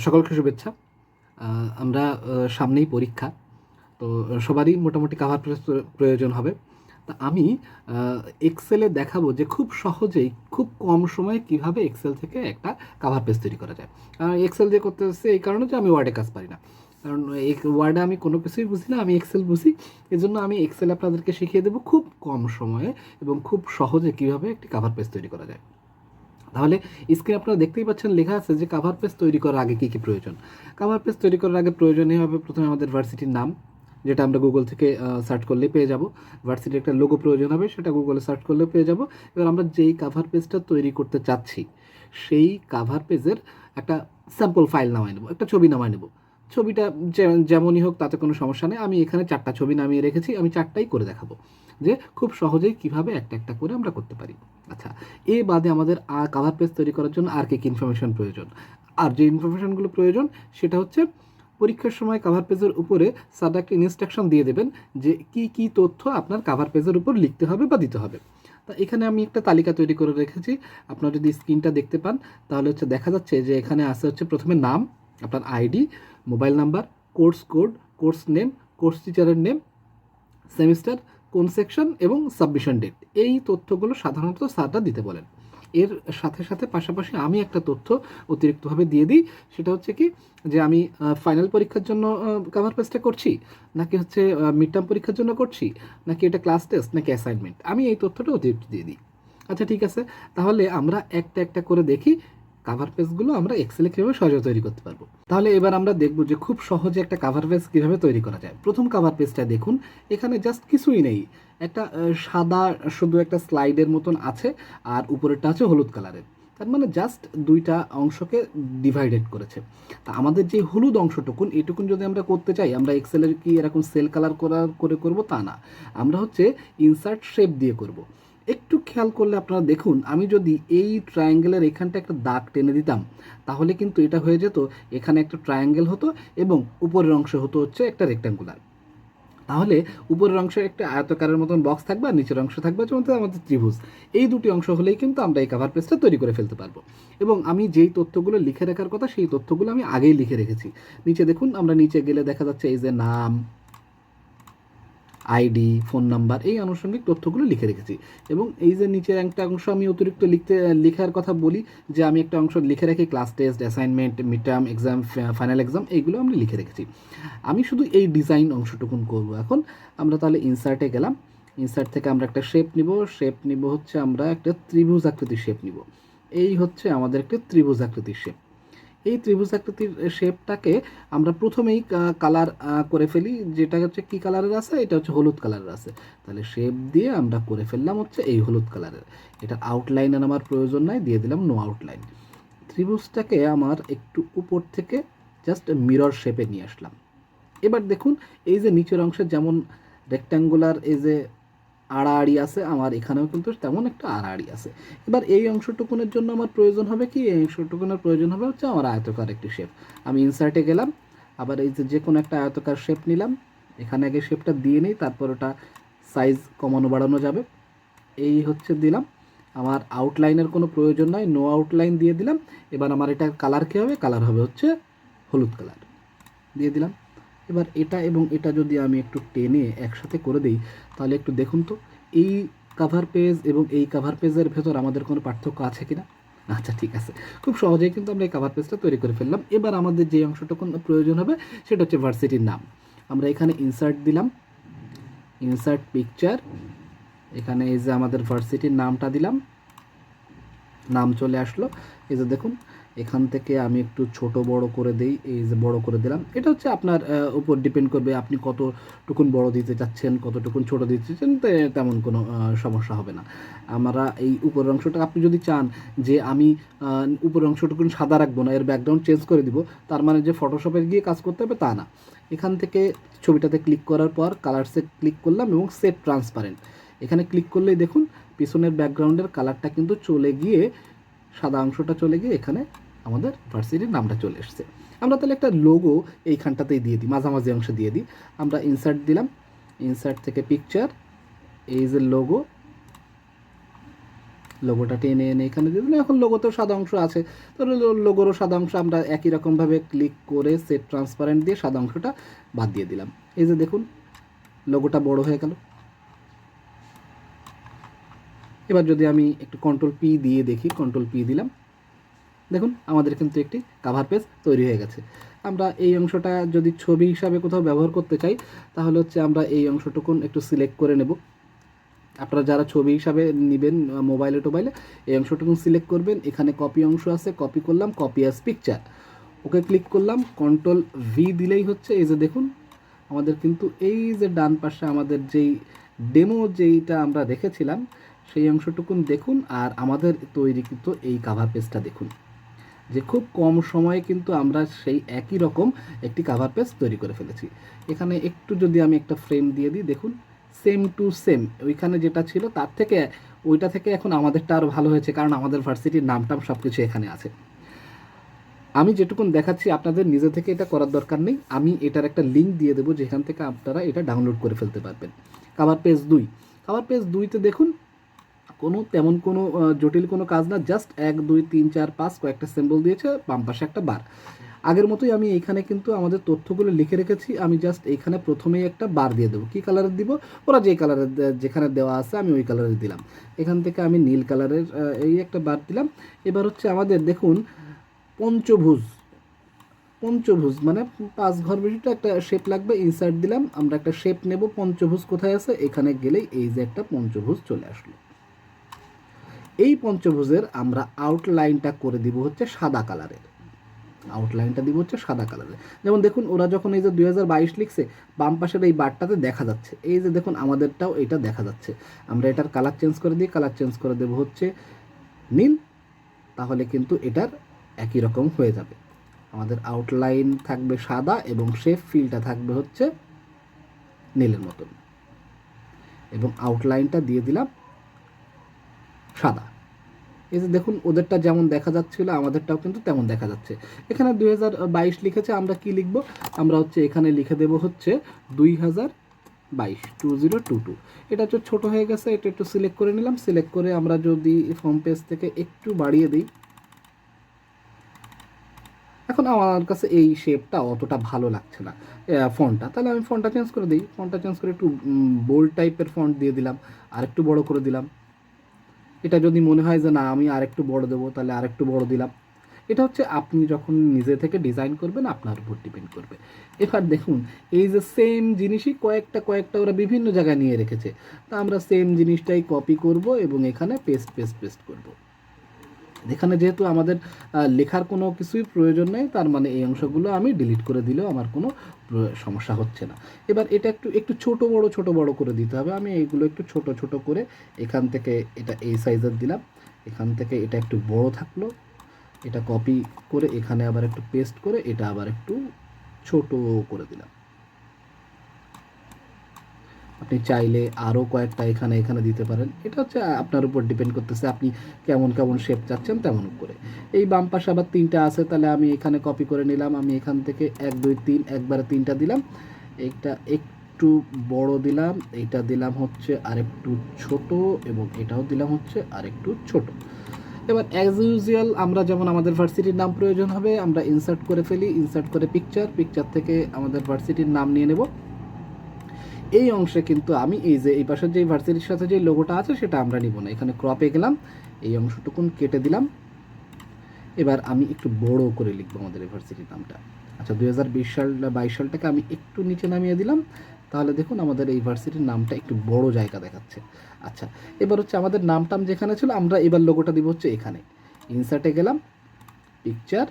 সকলকে শুভেচ্ছা। আমরা সামনেই পরীক্ষা, তো সবারই মোটামুটি কাভার পেজ প্রয়োজন হবে। তা আমি এক্সেলে দেখাবো যে খুব সহজেই খুব কম সময়ে কিভাবে এক্সেল থেকে একটা কাভার পেজ তৈরি করা যায়। এক্সেল দিয়ে করতে হচ্ছে এই কারণে যে আমি ওয়ার্ডে কাজ পারি না, কারণ এই ওয়ার্ডে আমি কোনো কিছুই বুঝি না, আমি এক্সেল বুঝি। এজন্য আমি এক্সেল আপনাদেরকে শিখিয়ে দেবো খুব কম সময়ে এবং খুব সহজে কিভাবে একটি কাভার পেজ তৈরি করা যায়। তাহলে স্ক্রিনে আপনারা দেখতেই পাচ্ছেন লেখা আছে যে কাভার পেজ তৈরি করার আগে কী কী প্রয়োজন। কাভার পেজ তৈরি করার আগে প্রয়োজনীয় হবে প্রথমে আমাদের ভার্সিটির নাম, যেটা আমরা গুগল থেকে সার্চ করলে পেয়ে যাব। ভার্সিটির একটা লোগো প্রয়োজন হবে, সেটা গুগলে সার্চ করলে পেয়ে যাব। এবার আমরা যেই কাভার পেজটা তৈরি করতে চাচ্ছি সেই কাভার পেজের একটা স্যাম্পল ফাইল নামাই নেব, একটা ছবি নামাই নেব। ছবিটা যেমনই হোক তাতে কোনো সমস্যা নেই। আমি এখানে 4টা ছবি নামিয়ে রেখেছি, আমি 4টাই করে দেখাবো যে খুব সহজেই কিভাবে একটা একটা করে আমরা করতে পারি। আচ্ছা, এ বাদে আমাদের কাভার পেজ তৈরি করার জন্য আর কি ইনফরমেশন প্রয়োজন? আর যে ইনফরমেশনগুলো প্রয়োজন সেটা হচ্ছে পরীক্ষার সময় কাভার পেজের উপরে স্যার একটা ইনস্ট্রাকশন দিয়ে দেবেন যে কি কি তথ্য আপনার কাভার পেজের উপর লিখতে হবে বা দিতে হবে। তা এখানে আমি একটা তালিকা তৈরি করে রেখেছি। আপনারা যদি স্ক্রিনটা দেখতে পান তাহলে হচ্ছে দেখা যাচ্ছে যে এখানে আছে হচ্ছে প্রথমে নাম, আপনার ID, mobile number, course code, course name, course টিচারের নেম, সেমিস্টার, কোন সেকশন এবং সাবমিশন ডেট। এই তথ্যগুলো সাধারণত স্যাররা দিতে বলেন। এর সাথে সাথে পাশাপাশি আমি একটা তথ্য অতিরিক্তভাবে দিয়ে দিই, সেটা হচ্ছে কি যে আমি ফাইনাল পরীক্ষার জন্য কাভার পেজটা করছি, নাকি হচ্ছে মিড টার্ম পরীক্ষার জন্য করছি, নাকি এটা ক্লাস টেস্ট, নাকি অ্যাসাইনমেন্ট, আমি এই তথ্যটা অতিরিক্ত দিয়ে দিই। আচ্ছা ঠিক আছে, তাহলে আমরা একটা একটা করে দেখি কাভার পেজগুলো আমরা এক্সেলে কীভাবে সহজে তৈরি করতে পারবো। তাহলে এবার আমরা দেখব যে খুব সহজে একটা কাভার পেজ কীভাবে তৈরি করা যায়। প্রথম কাভার পেজটা দেখুন, এখানে জাস্ট কিছুই নেই, একটা সাদা শুধু একটা স্লাইডের মতন আছে, আর উপরেরটা আছে হলুদ কালারের। তার মানে জাস্ট দুইটা অংশকে ডিভাইডেড করেছে। তা আমাদের যে হলুদ অংশটুকুন, এইটুকুন যদি আমরা করতে চাই, আমরা এক্সেলের কি এরকম সেল কালার করে করব তা না, আমরা হচ্ছে ইনসার্ট শেপ দিয়ে করব। একটু খেয়াল করলে আপনারা দেখুন, আমি যদি এই ট্রায়াঙ্গেলের এখানটা একটা দাগ টেনে দিতাম তাহলে কিন্তু এটা হয়ে যেত, এখানে একটা ট্রায়াঙ্গেল হতো এবং উপরের অংশ হতো হচ্ছে একটা রেক্ট্যাঙ্গুলার। তাহলে উপরের অংশে একটা আয়তকারের মতন বক্স থাকবে আর নিচের অংশ থাকবে যেমন আমাদের ত্রিভুজ। এই দুটি অংশ হলেই কিন্তু আমরা এই কাভার পেজটা তৈরি করে ফেলতে পারবো। এবং আমি যেই তথ্যগুলো লিখে রাখার কথা সেই তথ্যগুলো আমি আগেই লিখে রেখেছি। নিচে দেখুন, আমরা নিচে গেলে দেখা যাচ্ছে এই যে নাম, আইডি, ফোন নাম্বার, এই আনুষঙ্গিক তথ্যগুলো লিখে রেখেছি। এবং এই যে নিচের একটা অংশ আমি অতিরিক্ত লেখার কথা বলি, যে আমি একটা অংশ লিখে রাখি class test, assignment, mid term exam, final exam, এইগুলো আমি লিখে রেখেছি। আমি শুধু এই ডিজাইন অংশটুকুন করব। এখন আমরা তাহলে ইনসার্টে গেলাম, ইনসার্ট থেকে আমরা একটা শেপ নিব হচ্ছে আমরা একটা ত্রিভুজ আকৃতির শেপ নিব। এই হচ্ছে আমাদের একটা ত্রিভুজ আকৃতির শেপ। এই ত্রিভুজ আকৃতির শেপটাকে আমরা প্রথমেই কালার করে ফেলি, যেটা হচ্ছে কি কালারের আছে, এটা হচ্ছে হলুদ কালারের আছে। তাহলে শেপ দিয়ে আমরা করে ফেললাম হচ্ছে এই হলুদ কালারের। এটা আউটলাইনের আমার প্রয়োজন নাই, দিয়ে দিলাম নো আউটলাইন। ত্রিভুজটাকে আমার একটু উপর থেকে জাস্ট মিরর শেপে নিয়ে আসলাম। এবার দেখুন, এই যে নিচের অংশে যেমন রেক্ট্যাঙ্গুলার এই যে আড়াআড়ি আছে, আমার এখানেও কিন্তু তেমন একটা আড়াআড়ি আছে। এবার এই অংশটুকুনের জন্য আমার প্রয়োজন হবে কি, এই অংশটুকুনের প্রয়োজন হবে হচ্ছে আমার আয়তকার একটি শেপ। আমি ইনসার্টে গেলাম, আবার এই যে কোনো একটা আয়তকার শেপ নিলাম, এখানে আগে শেপটা দিয়ে নিই, তারপর ওটা সাইজ কমানো বাড়ানো যাবে। এই হচ্ছে দিলাম। আমার আউটলাইনের কোনো প্রয়োজন নয়, নো আউটলাইন দিয়ে দিলাম। এবার আমার এটা কালার কী হবে, কালার হবে হচ্ছে হলুদ কালার, দিয়ে দিলাম। এবার এটা এবং এটা যদি আমি একটু টেনে একসাথে করে দিই তাহলে একটু দেখুন তো, এই কাভার পেজ এবং এই কাভার পেজের ভেতর আমাদের কোনো পার্থক্য আছে কি না? আচ্ছা ঠিক আছে, খুব সহজেই কিন্তু আমরা এই কাভার পেজটা তৈরি করে ফেললাম। এবার আমাদের যে অংশটুকু প্রয়োজন হবে সেটা হচ্ছে ভার্সিটির নাম। আমরা এখানে ইনসার্ট দিলাম, ইনসার্ট পিকচার, এখানে এই যে আমাদের ভার্সিটির নামটা দিলাম, নাম চলে আসলো। এই যে দেখুন, এখান থেকে আমি একটু ছোট বড় করে দেই, এই যে বড় করে দিলাম। এটা হচ্ছে আপনার উপর ডিপেন্ড করবে আপনি কতটুকুন বড় দিতে চাচ্ছেন, কতটুকুন ছোট দিতে চাচ্ছেন, তেমন কোনো সমস্যা হবে না। আমরা এই উপরের অংশটা আপনি যদি চান যে আমি উপরের অংশটুকুন সাদা রাখবো না, এর ব্যাকগ্রাউন্ড চেঞ্জ করে দিব, তার মানে যে ফটোশপে গিয়ে কাজ করতে হবে তা না। এখান থেকে ছবিটাতে ক্লিক করার পর কালারসে ক্লিক করলাম এবং সেট ট্রান্সপারেন্ট, এখানে ক্লিক করলেই দেখুন পিছনের ব্যাকগ্রাউন্ডের কালারটা কিন্তু চলে গিয়ে, সাদা অংশটা চলে গিয়ে এখানে আমাদের ভার্সিটির নামটা চলে এসছে। আমরা তাহলে একটা লোগো এইখানটাতেই দিয়ে দিই, মাঝামাঝি অংশে দিয়ে দিই। আমরা ইনসার্ট দিলাম, ইনসার্ট থেকে পিকচার, এই যে লোগো, লোগোটা টেনে এনে এখানে দিয়ে দিলাম। এখন লোগোতেও সাদা অংশ আছে, তো লোগোরও সাদা অংশ আমরা একই রকমভাবে ক্লিক করে সেট ট্রান্সপারেন্ট দিয়ে সাদা অংশটা বাদ দিয়ে দিলাম। এই যে দেখুন লোগোটা বড় হয়ে গেল। এবার যদি আমি একটু কন্ট্রোল পি দিয়ে দেখি, কন্ট্রোল পি দিলাম, দেখুন আমাদের কিন্তু একটি কাভার পেজ তৈরি হয়ে গেছে। আমরা এই অংশটা যদি ছবি হিসাবে কোথাও ব্যবহার করতে চাই তাহলে হচ্ছে আমরা এই অংশটুকুন একটু সিলেক্ট করে নেব। আপনারা যারা ছবি হিসাবে নেবেন মোবাইলে টোবাইলে এই অংশটুকুন সিলেক্ট করবেন। এখানে কপি অংশ আছে, কপি করলাম, copy as picture, okay click করলাম, কন্ট্রোল ভি দিলেই হচ্ছে। এই যে দেখুন আমাদের কিন্তু এই যে ডান পাশে আমাদের যেই ডেমো যেইটা আমরা রেখেছিলাম সেই অংশটুকুন দেখুন, আর আমাদের তৈরিকৃত এই কাভার পেজটা দেখুন, যে খুব কম সময়ে কিন্তু আমরা সেই একই রকম একটি কাভার পেজ তৈরি করে ফেলেছি। এখানে একটু যদি আমি একটা ফ্রেম দিয়ে দিই, দেখুন সেম টু সেম ওইখানে যেটা ছিল তার থেকে ওইটা থেকে এখন আমাদেরটা আরও ভালো হয়েছে, কারণ আমাদের ভার্সিটির নামটাম সব কিছু এখানে আছে। আমি যেটুকুন দেখাচ্ছি আপনাদের নিজে থেকে এটা করার দরকার নেই, আমি এটার একটা লিঙ্ক দিয়ে দেবো যেখান থেকে আপনারা এটা ডাউনলোড করে ফেলতে পারবেন। কাভার পেজ 2, কাভার পেজ 2তে দেখুন তেমন কোনো জটিল কোনো কাজ না, জাস্ট 1 2 3 4 5 কয়েকটা সিম্বল দিয়েছে, বাম পাশে একটা বার। আগের মতোই আমি এইখানে কিন্তু আমাদের তথ্যগুলো লিখে রেখেছি, আমি জাস্ট এইখানে প্রথমেই একটা বার দিয়ে দেবো। কী কালারের দিব? ওরা যে কালারের যেখানে দেওয়া আছে আমি ওই কালারের দিলাম। এখান থেকে আমি নীল কালারের এই একটা বার দিলাম। এবার হচ্ছে আমাদের দেখুন পঞ্চভুজ, পঞ্চভুজ মানে 5 ঘর বিশিষ্ট একটা শেপ লাগবে, ইনসার্ট দিলাম। আমরা একটা শেপ নেব, পঞ্চভুজ কোথায় আছে? এখানে গেলেই এই যে একটা পঞ্চভুজ চলে আসলো। এই পঞ্চভুজের আমরা আউটলাইনটা করে দিব হচ্ছে সাদা কালারের, আউটলাইনটা দিব হচ্ছে সাদা কালারের। যেমন দেখুন ওরা যখন এই যে 2022 লিখছে বাম পাশের এই বারটাতে দেখা যাচ্ছে, এই যে দেখুন আমাদেরটাও এটা দেখা যাচ্ছে। আমরা এটার কালার চেঞ্জ করে দিই, কালার চেঞ্জ করে দেবো হচ্ছে নীল, তাহলে কিন্তু এটার একই রকম হয়ে যাবে। আমাদের আউটলাইন থাকবে সাদা এবং শেপ ফিলটা থাকবে হচ্ছে নীলের মতন, এবং আউটলাইনটা দিয়ে দিলাম সাদা। এই যে দেখুন ওদেরটা যেমন দেখা যাচ্ছিল আমাদেরটাও কিন্তু তেমন দেখা যাচ্ছে। এখানে 2022 লিখেছে, আমরা কি লিখব? আমরা হচ্ছে এখানে লিখে দেব হচ্ছে 2022 2022। এটা হচ্ছে ছোটো হয়ে গেছে, এটা একটু সিলেক্ট করে নিলাম। সিলেক্ট করে আমরা যদি ফর্ম পেজ থেকে একটু বাড়িয়ে দিই, এখন আমার কাছে এই শেপটা অতটা ভালো লাগছে না ফন্টটা, তাহলে আমি ফন্টটা চেঞ্জ করে দিই। ফন্টটা চেঞ্জ করে একটু বোল্ড টাইপের ফন্ট দিয়ে দিলাম, আর একটু বড় করে দিলাম। এটা যদি মনে হয় যে না আমি আরেকটু বড় দেবো তাহলে আরেকটু বড় দিলাম। এটা হচ্ছে আপনি যখন নিজে থেকে ডিজাইন করবেন আপনার উপর ডিপেন্ড করবে। এবার দেখুন এই যে সেম জিনিসই কয়েকটা কয়েকটা ওরা বিভিন্ন জায়গায় নিয়ে রেখেছে, তা আমরা সেম জিনিসটাই কপি করব এবং এখানে পেস্ট পেস্ট পেস্ট করব। এখানে যেহেতু আমাদের লেখার কোনো কিছুই প্রয়োজন নেই, তার মানে এই অংশগুলো আমি ডিলিট করে দিলেও আমার কোনো সমস্যা হচ্ছে না। এবার এটা একটু একটু ছোট বড় করে দিতে হবে। আমি এইগুলো একটু ছোট ছোট করে এখান থেকে এটা এই সাইজের দিলাম, এখান থেকে এটা একটু বড় থাকলো, এটা কপি করে এখানে আবার একটু পেস্ট করে এটা আবার একটু ছোট করে দিলাম। আপনি চাইলে আরও কয়েকটা এখানে এখানে দিতে পারেন, এটা হচ্ছে আপনার উপর ডিপেন্ড করতেছে আপনি কেমন কেমন শেপ চাচ্ছেন তেমন করে। এই বাম পাশে আবার 3টা আছে, তাহলে আমি এখানে কপি করে নিলাম। আমি এখান থেকে 1 2 3 একবারে 3টা দিলাম। এইটা একটু বড় দিলাম, এইটা দিলাম হচ্ছে আরেকটু ছোট, এবং এটাও দিলাম হচ্ছে আরেকটু ছোট। এবার অ্যাজ ইউজুয়াল আমরা যেমন আমাদের ভার্সিটির নাম প্রয়োজন হবে আমরা ইনসার্ট করে ফেলি, ইনসার্ট করে পিকচার, পিকচার থেকে আমাদের ভার্সিটির নাম নিয়ে নেব। এই অংশে কিন্তু আমি এই যে এই পাশের যে ভার্সিটির সাথে যে লোগোটা আছে সেটা আমরা নিব না, এখানে ক্রপে গেলাম, এই অংশটুকুন কেটে দিলাম। এবার আমি একটু বড় করে লিখবো আমাদের ভার্সিটির নামটা। আচ্ছা 2022 সালটাকে আমি একটু নিচে নামিয়ে দিলাম, তাহলে দেখুন আমাদের এই ভার্সিটির নামটা একটু বড় জায়গা দেখাচ্ছে। আচ্ছা এবার হচ্ছে আমাদের নামটাম যেখানে ছিল আমরা এবার লোগোটা দিব হচ্ছে এখানে, ইনসার্টে গেলাম, পিকচার,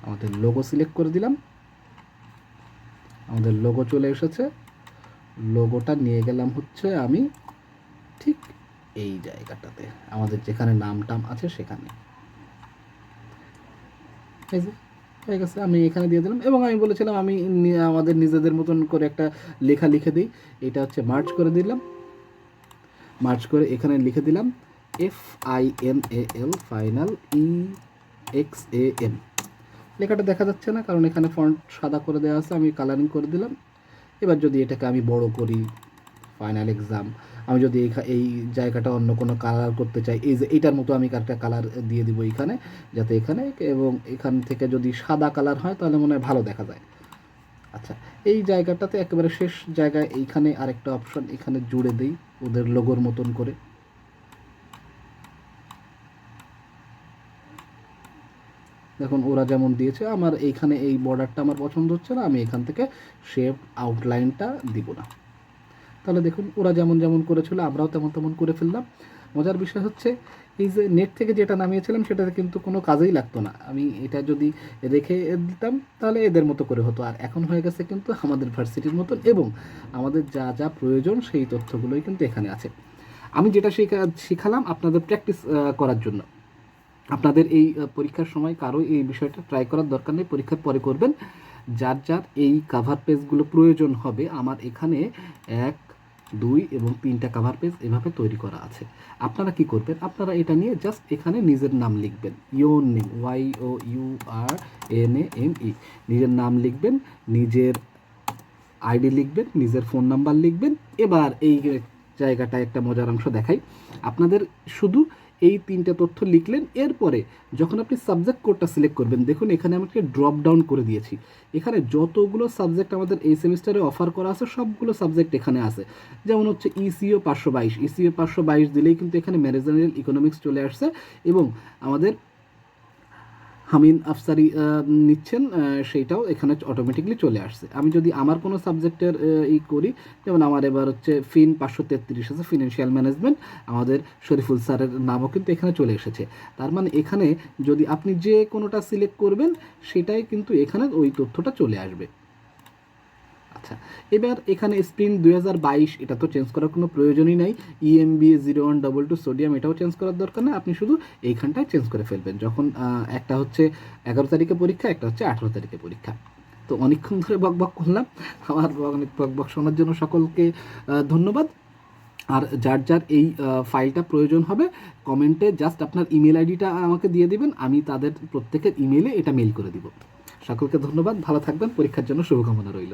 আমাদের লোগো সিলেক্ট করে দিলাম। আমাদের লোগো চলে এসেছে, লোগোটা নিয়ে গেলাম হচ্ছে আমি ঠিক এই জায়গাটাতে, আমাদের যেখানে নামটাম আছে সেখানে। এই যে হয়ে গেছে, আমি এখানে দিয়ে দিলাম। এবং আমি বলেছিলাম আমি আমাদের নিজেদের মতন করে একটা লেখা লিখে দিই, এটা হচ্ছে মার্চ করে দিলাম। মার্চ করে এখানে লিখে দিলাম FINAL, ফাইনাল EXAM। লেখাটা দেখা যাচ্ছে না কারণ এখানে ফন্ট সাদা করে দেওয়া আছে, আমি কালারিং করে দিলাম। এবার যদি এটাকে আমি বড় করি, ফাইনাল এক্সাম, আমি যদি এই জায়গাটা অন্য কোনো কালার করতে চাই, এই যে এইটার মতো আমি একটা কালার দিয়ে দিব এইখানে, যাতে এখানে এবং এখান থেকে যদি সাদা কালার হয় তাহলে মনে হয় ভালো দেখা যায়। আচ্ছা, এই জায়গাটাতে একেবারে শেষ জায়গায় এইখানে আরেকটা অপশন এখানে জুড়ে দিই ওদের লোগোর মতন করে। দেখুন ওরা যেমন দিয়েছে, আমার এইখানে এই বর্ডারটা আমার পছন্দ হচ্ছে না, আমি এখান থেকে শেপ আউটলাইনটা দিব না। তাহলে দেখুন ওরা যেমন যেমন করেছিল আমরাও তেমন তেমন করে ফেললাম। মজার বিষয় হচ্ছে এই যে নেট থেকে যেটা নামিয়েছিলাম সেটাতে কিন্তু কোনো কাজেই লাগতো না, আমি এটা যদি রেখে দিতাম তাহলে এদের মতো করে হতো। আর এখন হয়ে গেছে কিন্তু আমাদের ভার্সিটির মতন, এবং আমাদের যা যা প্রয়োজন সেই তথ্যগুলোই কিন্তু এখানে আছে। আমি যেটা শিখালাম আপনাদের প্র্যাকটিস করার জন্য। আপনাদের এই পরীক্ষার সময় কারো এই বিষয়টা ট্রাই করার দরকার নেই, পরীক্ষার পরে করবেন। যার যার এই কাভার পেজগুলো প্রয়োজন হবে, আমার এখানে 1, 2 এবং 3টা কাভার পেজ এভাবে তৈরি করা আছে। আপনারা কি করবেন, আপনারা এটা নিয়ে জাস্ট এখানে নিজের নাম লিখবেন, ইউর নেম, YOURNAME, নিজের নাম লিখবেন, নিজের আইডি লিখবেন, নিজের ফোন নাম্বার লিখবেন। এবার এই জায়গাটায় একটা মজার অংশ দেখাই আপনাদের, শুধু এই 3টে তথ্য লিখলেন। এরপরে যখন আপনি সাবজেক্ট কোডটা সিলেক্ট করবেন, দেখুন এখানে আমাকে ড্রপ ডাউন করে দিয়েছি, এখানে যতগুলো সাবজেক্ট আমাদের এই সেমিস্টারে অফার করা আছে সবগুলো সাবজেক্ট এখানে আছে। যেমন হচ্ছে ইসিও 522 দিলেই কিন্তু এখানে ম্যানেজারিয়াল ইকোনমিক্স চলে আসছে, এবং আমাদের হামিন আফসারি নিচ্ছেন সেইটাও এখানে অটোমেটিকলি চলে আসছে। আমি যদি আমার কোনো সাবজেক্টের করি, যেমন আমার এবার হচ্ছে ফিন 533 আছে, ফিনান্সিয়াল ম্যানেজমেন্ট, আমাদের শরীফুল স্যারের নামও কিন্তু এখানে চলে এসেছে। তার মানে এখানে যদি আপনি যে কোনোটা সিলেক্ট করবেন সেটাই কিন্তু এখানে ওই তথ্যটা চলে আসবে। আচ্ছা, এবার এখানে স্প্রিন্ট 2022 এটা তো চেঞ্জ করার কোনো প্রয়োজনই নাই। EMB 0122 সোডিয়াম এটাও চেঞ্জ করার দরকার নেই, আপনি শুধু এইখানটায় চেঞ্জ করে ফেলবেন। যখন একটা হচ্ছে 11 তারিখে পরীক্ষা, একটা হচ্ছে 18 তারিখে পরীক্ষা। তো অনেকক্ষণ ধরে বকবক করলাম, আমার অনেক বকবক শোনার জন্য সকলকে ধন্যবাদ। আর যার যার এই ফাইলটা প্রয়োজন হবে কমেন্টে জাস্ট আপনার ইমেল আইডিটা আমাকে দিয়ে দিবেন, আমি তাদের প্রত্যেকের ইমেলে এটা মেইল করে দিব। সকলকে ধন্যবাদ, ভালো থাকবেন, পরীক্ষার জন্য শুভকামনা রইল।